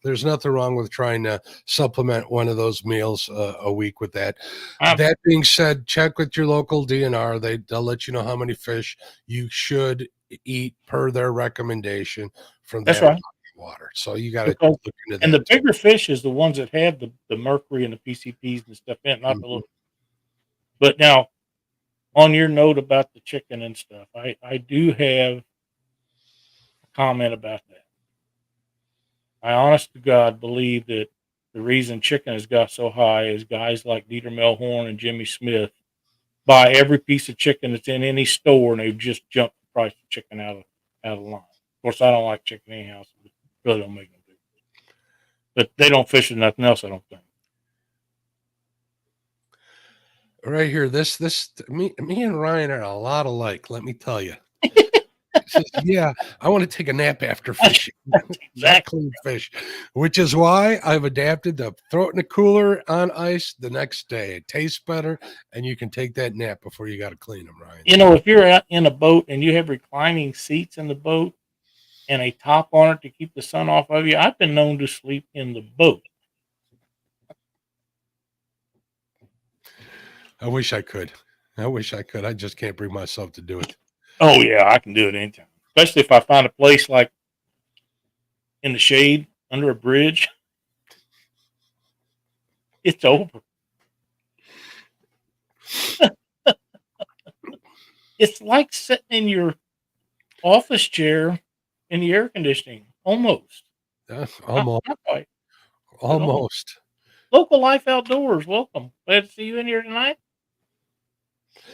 There's nothing wrong with trying to supplement one of those meals a week with that. I, That being said, check with your local DNR. They'll let you know how many fish you should eat per their recommendation from that's that right. water. So you got to Because look into and that the too. bigger fish is the ones that have the mercury and the PCPs and stuff in it, not the Mhm. little. But now, on your note about the chicken and stuff, I do have a comment about that. I honest to God believe that the reason chicken has got so high is guys like Dieter Melhorn and Jimmy Smith buy every piece of chicken that's in any store, and they've just jumped the price of chicken out of line. Of course, I don't like chicken anyhow, so it really don't make no difference. But they don't fish with nothing else, I don't think. Right here, me and Ryan are a lot alike. Let me tell you. Says, yeah, I want to take a nap after fishing, not Exactly. clean fish, which is why I've adapted to throw it in a cooler on ice the next day. It tastes better, and you can take that nap before you got to clean them, Ryan. You know, if you're out in a boat and you have reclining seats in the boat and a top on it to keep the sun off of you, I've been known to sleep in the boat. I wish I could. I just can't bring myself to do it. Oh yeah, I can do it anytime. Especially if I find a place like in the shade under a bridge. It's over. It's like sitting in your office chair in the air conditioning. Almost. Almost. Not quite. Almost. Local Life Outdoors, welcome. Glad to see you in here tonight.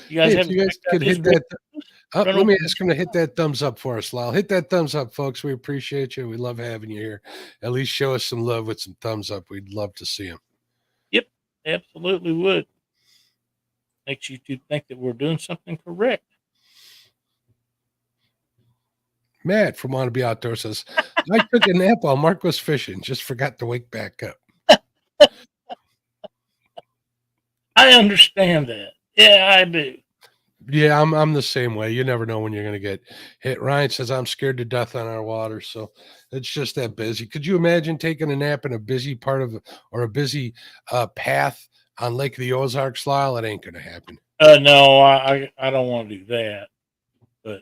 You guys Hey, if haven't you guys checked out could his hit that, run let over me ask him to hit that thumbs up for us, Lyle. Hit that thumbs up, folks. We appreciate you. We love having you here. At least show us some love with some thumbs up. We'd love to see them. Yep, absolutely would. Makes you two think that we're doing something correct. Matt from Want to Be Outdoors says, I took a nap while Mark was fishing. Just forgot to wake back up. I understand that. Yeah, I do. Yeah, I'm the same way. You never know when you're going to get hit. Ryan says I'm scared to death on our water, so it's just that busy. Could you imagine taking a nap in a busy part of or a busy path on Lake of the Ozarks, Lyle? It ain't going to happen. No, I don't want to do that. But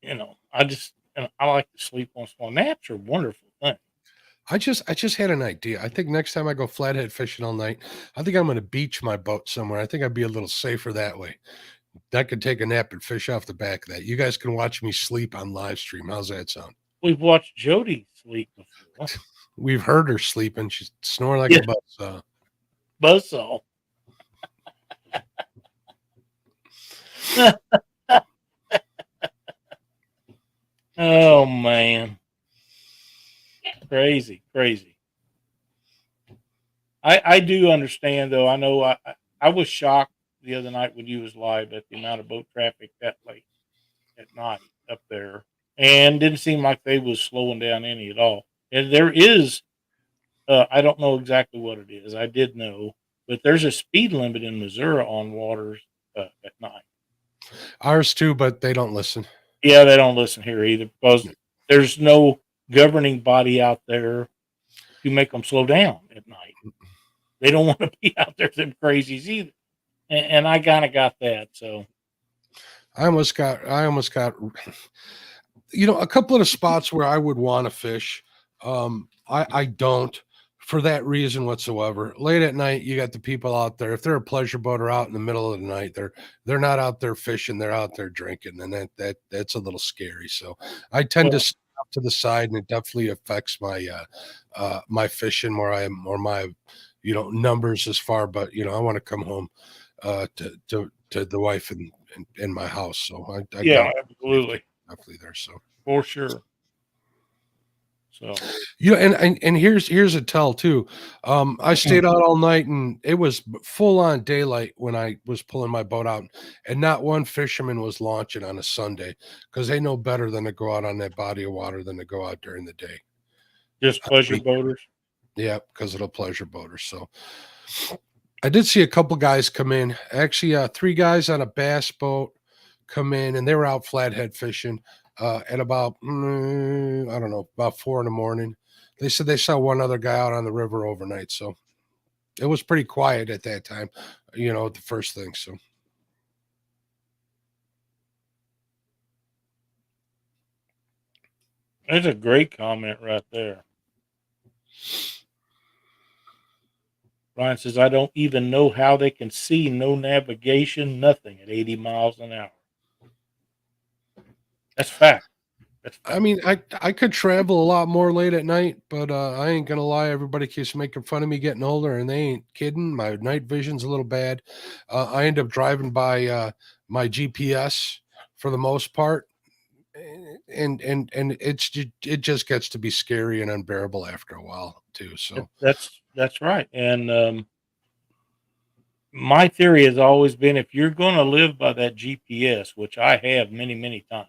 you know, I like to sleep on small naps are a wonderful thing. I just had an idea. I think next time I go flathead fishing all night, I think I'm going to beach my boat somewhere. I think I'd be a little safer that way. I could take a nap and fish off the back of that. You guys can watch me sleep on live stream. How's that sound? We've watched Jody sleep before. We've heard her sleeping. She's snoring like Yeah. a buzzsaw. Buzzsaw. Oh man. Crazy. I do understand though. I know I was shocked the other night when you was live at the amount of boat traffic that late at night up there. And didn't seem like they was slowing down any at all. And there is I don't know exactly what it is. I did know, but there's a speed limit in Missouri on waters at night. Ours too, but they don't listen. Yeah, they don't listen here either because there's no governing body out there to make them slow down at night. They don't want to be out there with them crazies either. And I kind of got that. So I almost got, a couple of the spots where I would want to fish. I don't for that reason whatsoever. Late at night, you got the people out there. If they're a pleasure boater out in the middle of the night, they're not out there fishing. They're out there drinking, and that's a little scary. So I tend to stop to the side, and it definitely affects my my fishing where I am or my numbers as far. But I want to come home to the wife and my house. So I yeah, absolutely, definitely there. So for sure. So and here's a tell too. I stayed out all night and it was full on daylight when I was pulling my boat out, and not one fisherman was launching on a Sunday because they know better than to go out on that body of water than to go out during the day. just pleasure boaters. Yeah, because it'll pleasure boaters. So I did see a couple guys come in. Actually, 3 guys on a bass boat come in, and they were out flathead fishing at about I don't know, about 4 in the morning. They said they saw one other guy out on the river overnight, so it was pretty quiet at that time. The first thing. So That's a great comment right there. Ryan says, I don't even know how they can see, no navigation, nothing at 80 miles an hour. That's fact. That's fact. I mean, I could travel a lot more late at night, but I ain't gonna lie. Everybody keeps making fun of me getting older, and they ain't kidding. My night vision's a little bad. I end up driving by my GPS for the most part, and it just gets to be scary and unbearable after a while too. So That's right. And my theory has always been, if you're going to live by that GPS, which I have many, many times,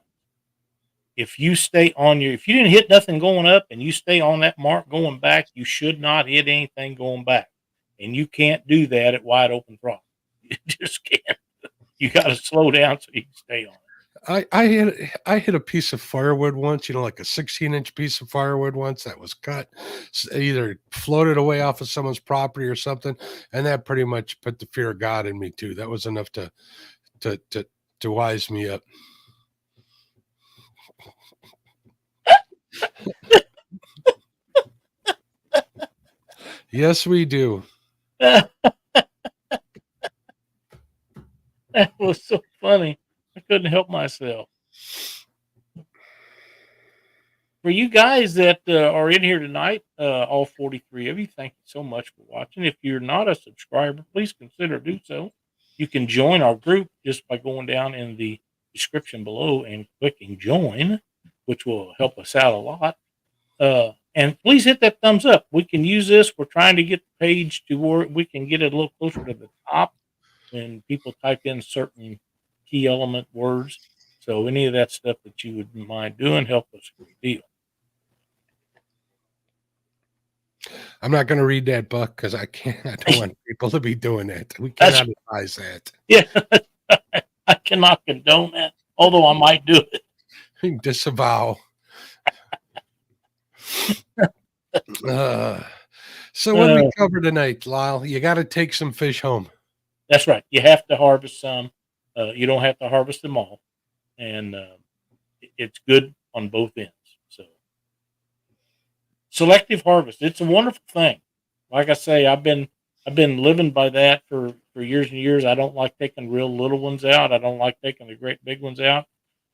if you stay on if you didn't hit nothing going up and you stay on that mark going back, you should not hit anything going back. And you can't do that at wide open throttle. You just can't. You got to slow down so you can stay on it. I hit a piece of firewood once, like a 16-inch piece of firewood once that was cut, either floated away off of someone's property or something, and that pretty much put the fear of God in me too. That was enough to wise me up. Yes, we do. That was so funny. I couldn't help myself. For you guys that are in here tonight, all 43 of you, thank you so much for watching. If you're not a subscriber, please consider do so. You can join our group just by going down in the description below and clicking join, which will help us out a lot. And please hit that thumbs up. We can use this. We're trying to get the page to where we can get it a little closer to the top when people type in certain key element words. So any of that stuff that you would mind doing, help us a great deal. I'm not going to read that book because I don't want people to be doing that. We cannot advise that. Yeah, I cannot condone that, although I might do it. Disavow. So what do we cover tonight, Lyle? You got to take some fish home. That's right. You have to harvest some. You don't have to harvest them all, and it's good on both ends. So, selective harvest. It's a wonderful thing. Like I say, I've been living by that for years and years. I don't like taking real little ones out. I don't like taking the great big ones out.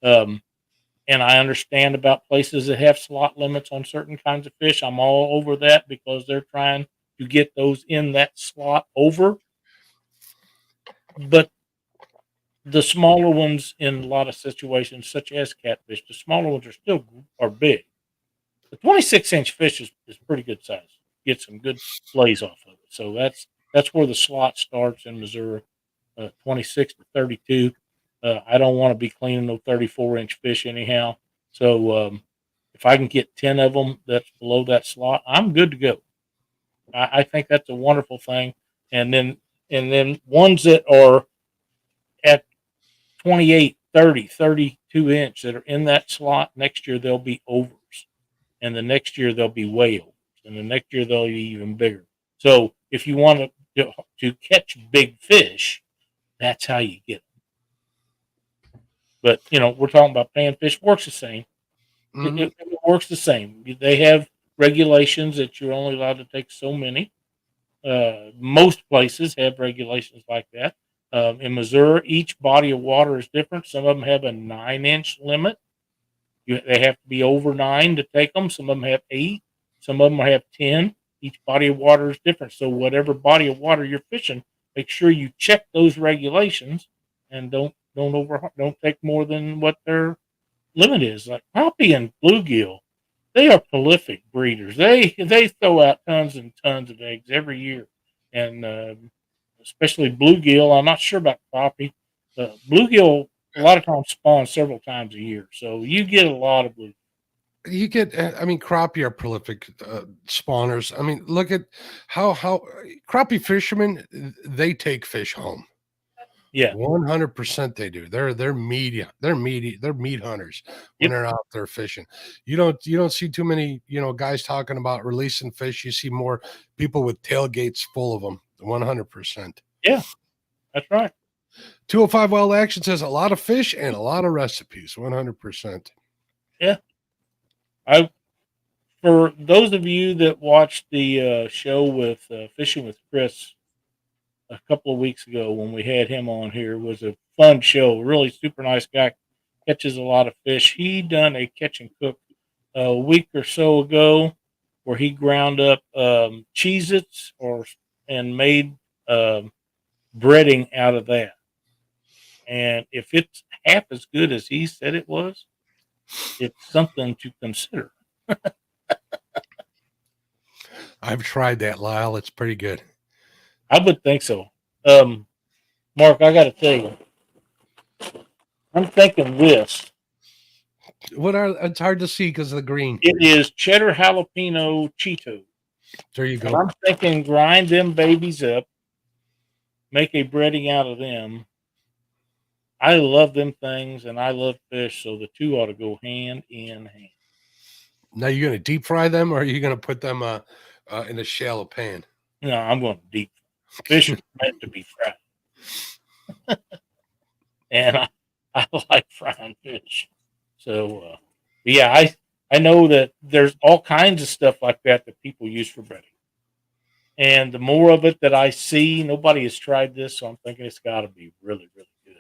And I understand about places that have slot limits on certain kinds of fish. I'm all over that because they're trying to get those in that slot over. But the smaller ones in a lot of situations, such as catfish, the smaller ones are big. The 26-inch fish is pretty good size. Get some good fillets off of it. So that's where the slot starts in Missouri, 26 to 32. I don't want to be cleaning no 34-inch fish anyhow. So if I can get 10 of them that's below that slot, I'm good to go. I think that's a wonderful thing. And then ones that are at 28, 30, 32 inch that are in that slot, next year they'll be overs. And the next year they'll be whales. And the next year they'll be even bigger. So if you want to catch big fish, that's how you get them. But, we're talking about panfish. Works the same. Mm-hmm. It works the same. They have regulations that you're only allowed to take so many. Most places have regulations like that. In Missouri, each body of water is different. Some of them have a 9-inch limit. They have to be over 9 to take them. Some of them have 8. Some of them have 10. Each body of water is different. So whatever body of water you're fishing, make sure you check those regulations and don't take more than what their limit is. Like crappie and bluegill, they are prolific breeders. They throw out tons and tons of eggs every year, and especially bluegill. I'm not sure about crappie. Bluegill a lot of times spawn several times a year, so you get a lot of bluegill. You get, crappie are prolific spawners. Look at how crappie fishermen, they take fish home. Yeah, 100% they do. They're meat hunters when they're out there fishing. You don't see too many guys talking about releasing fish. You see more people with tailgates full of them. 100%. Yeah, that's right. 205 Wild Action says a lot of fish and a lot of recipes. 100%. Yeah. For those of you that watched the show with Fishing with Chris a couple of weeks ago when we had him on here, it was a fun show. Really super nice guy, catches a lot of fish. He done a catch and cook a week or so ago where he ground up Cheez-Its and made breading out of that. And if it's half as good as he said it was, it's something to consider. I've tried that, Lyle. It's pretty good. I would think so. Mark, I got to tell you, I'm thinking this. It's hard to see because of the green. It is cheddar jalapeno Cheeto. There you And go. I'm thinking grind them babies up, make a breading out of them. I love them things and I love fish, so the two ought to go hand in hand. Now you're going to deep fry them, or are you going to put them in a shallow pan? No, I'm going to deep. Fish are meant to be fried. And I like frying fish. So, yeah, I know that there's all kinds of stuff like that people use for breading. And the more of it that I see, nobody has tried this, so I'm thinking it's got to be really, really good.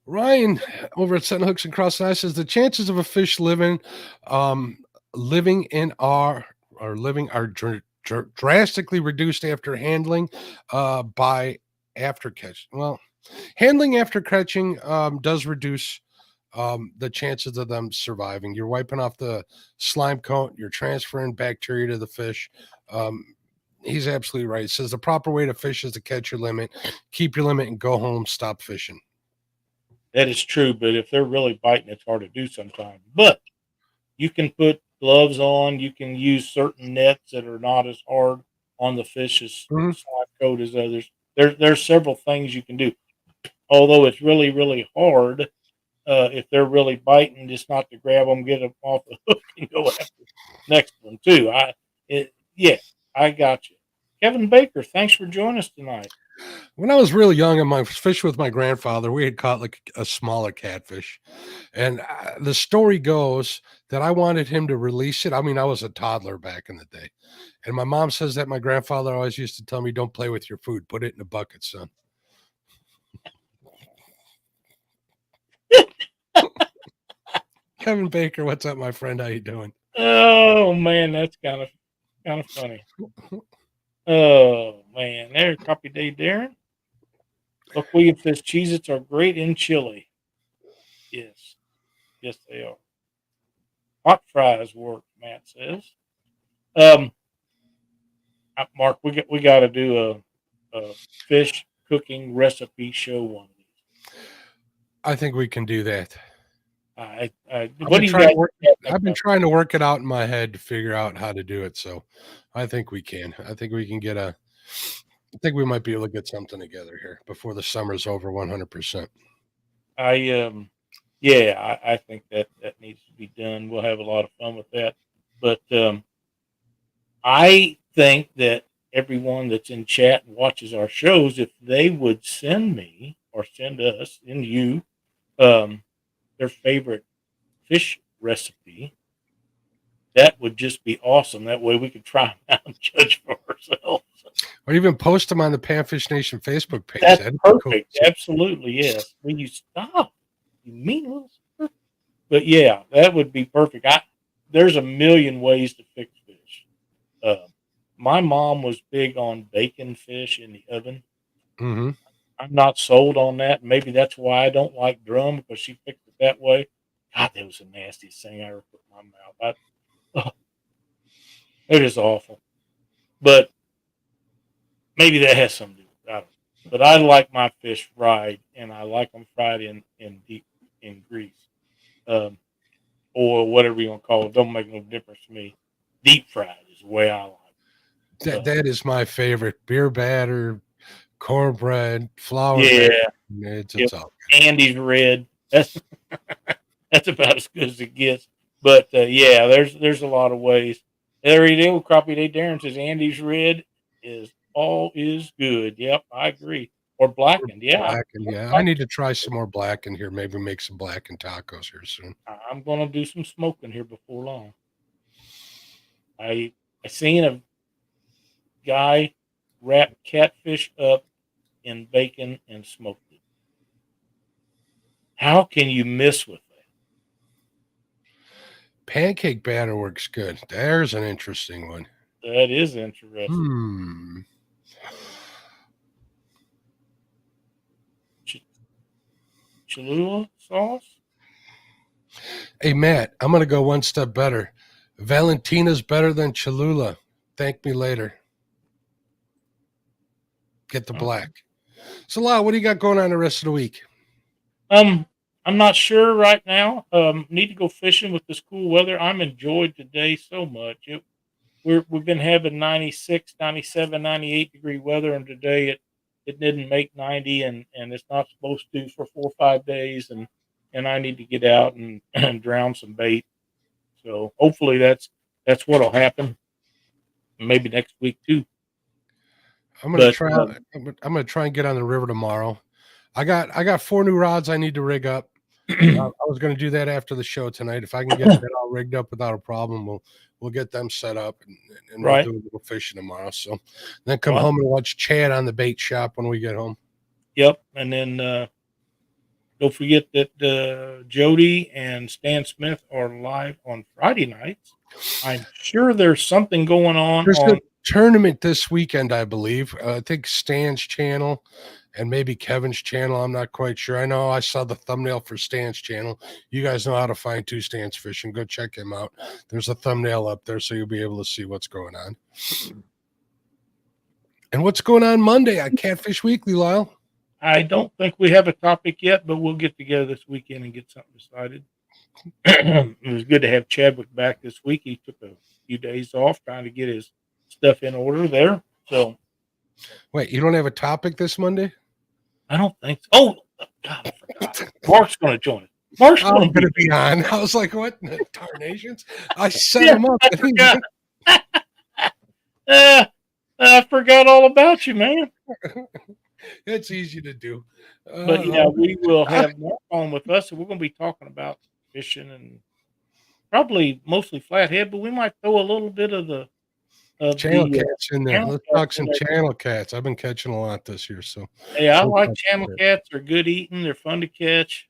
Ryan over at Setting Hooks and Cross Ice says the chances of a fish living are drastically reduced after handling by after catch. Well, handling after catching does reduce the chances of them surviving. You're wiping off the slime coat, you're transferring bacteria to the fish. He's absolutely right. He says the proper way to fish is to catch your limit, keep your limit, and go home. Stop fishing. That is true, but if they're really biting, it's hard to do sometimes. But you can put gloves on. You can use certain nets that are not as hard on the fish as slime coat as others. There's several things you can do. Although it's really, really hard if they're really biting, just not to grab them, get them off the hook, and go after the next one too. I got you. Kevin Baker, thanks for joining us tonight. When I was really young and my fish with my grandfather, we had caught like a smaller catfish. And the story goes that I wanted him to release it. I mean, I was a toddler back in the day. And my mom says that my grandfather always used to tell me, don't play with your food. Put it in a bucket, son. Kevin Baker, what's up, my friend? How you doing? Oh, man, that's kind of funny. Oh, man. There, copy day, Darren. Buck Williams says Cheez-Its are great in chili. Yes. Yes, they are. Hot fries work, Matt says. Mark, we got to do a fish cooking recipe show one of these. I think we can do that. I've been trying to work it out in my head to figure out how to do it. So I think we can. I think we can I think we might be able to get something together here before the summer's over 100%. I think that needs to be done. We'll have a lot of fun with that. But I think that everyone that's in chat and watches our shows, if they would send me or send us and you their favorite fish recipe, that would just be awesome. That way we could try them out and judge for ourselves. Or even post them on the Panfish Nation Facebook page. That's perfect. Cool. Absolutely, yes. Will you stop? You mean little stuff? But yeah, that would be perfect. There's a million ways to fix fish. My mom was big on baking fish in the oven. Mm-hmm. I'm not sold on that. Maybe that's why I don't like drum, because she fixed it that way. God, that was the nastiest thing I ever put in my mouth. It is awful. But maybe that has something to do with it. I don't know. But I like my fish fried, and I like them fried in grease. Or whatever you want to call it. Don't make no difference to me. Deep fried is the way I like it. That is my favorite. Beer batter, cornbread, flour. Yeah. It's all good. Andy's red. That's about as good as it gets. But there's a lot of ways. There you go. Crappie Day Darren says Andy's red is all is good. Yep, I agree. Or blackened, yeah. Blackened, yeah. I need to try some more blackened here. Maybe make some blackened tacos here soon. I'm gonna do some smoking here before long. I seen a guy wrap catfish up in bacon and smoked it. How can you miss with that? Pancake batter works good. There's an interesting one. That is interesting. Cholula sauce? Hey, Matt, I'm going to go one step better. Valentina's better than Cholula. Thank me later. Get the black. So, Lau, what do you got going on the rest of the week? I'm not sure right now. Need to go fishing with this cool weather. I'm enjoyed today so much. We've been having 96, 97, 98 degree weather, and today it didn't make 90, and it's not supposed to for 4 or 5 days, and I need to get out and drown some bait. So hopefully that's what'll happen. Maybe next week too. I'm gonna try. I'm gonna try and get on the river tomorrow. I got 4 new rods I need to rig up. I was gonna do that after the show tonight. If I can get that all rigged up without a problem, we'll get them set up and we'll do a little fishing tomorrow. So then come home and watch Chad on the bait shop when we get home. Yep, and then don't forget that Jody and Stan Smith are live on Friday nights. I'm sure there's something going on. There's a tournament this weekend, I believe. I think Stan's channel and maybe Kevin's channel. I'm not quite sure. I know I saw the thumbnail for Stan's channel. You guys know how to find 2 Stans Fishing. Go check him out. There's a thumbnail up there, so you'll be able to see what's going on. And what's going on Monday on Catfish Weekly, Lyle? I don't think we have a topic yet, but we'll get together this weekend and get something decided. It was good to have Chadwick back this week. He took a few days off trying to get his stuff in order there. So, wait, you don't have a topic this Monday? I don't think so. Oh, God, I forgot. Mark's going to join us. Mark's going to be on. I was like, what? Tarnations? I set him up. I forgot all about you, man. It's easy to do. But yeah, we will have Mark on with us, and we're going to be talking about fishing and probably mostly flathead, but we might throw a little bit of the channel cats in there. Let's talk some channel cats. I've been catching a lot this year, so yeah, I like channel cats. They're good eating. They're fun to catch.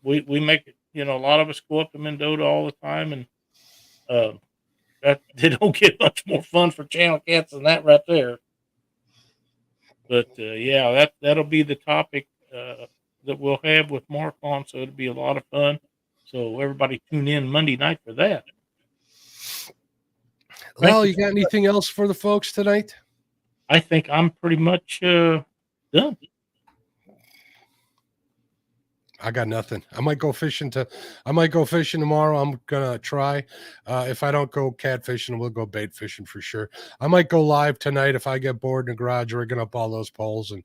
We make it. You know, a lot of us go up to Mendota all the time, and that they don't get much more fun for channel cats than that right there. But yeah, that'll be the topic that we'll have with Mark on. So it'll be a lot of fun. So everybody tune in Monday night for that. Well, you got anything else for the folks tonight? I think I'm pretty much done. I got nothing. I might go fishing tomorrow. I'm gonna try. If I don't go catfishing, we'll go bait fishing for sure. I might go live tonight if I get bored in the garage, rigging up all those poles and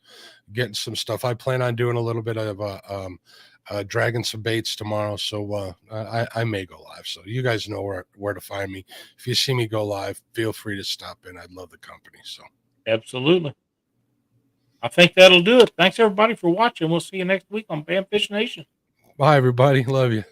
getting some stuff. I plan on doing a little bit of dragging some baits tomorrow, so I may go live. So you guys know where to find me. If you see me go live, feel free to stop in. I'd love the company. So absolutely. I think that'll do it. Thanks everybody for watching. We'll see you next week on Panfish Nation. Bye everybody. Love you.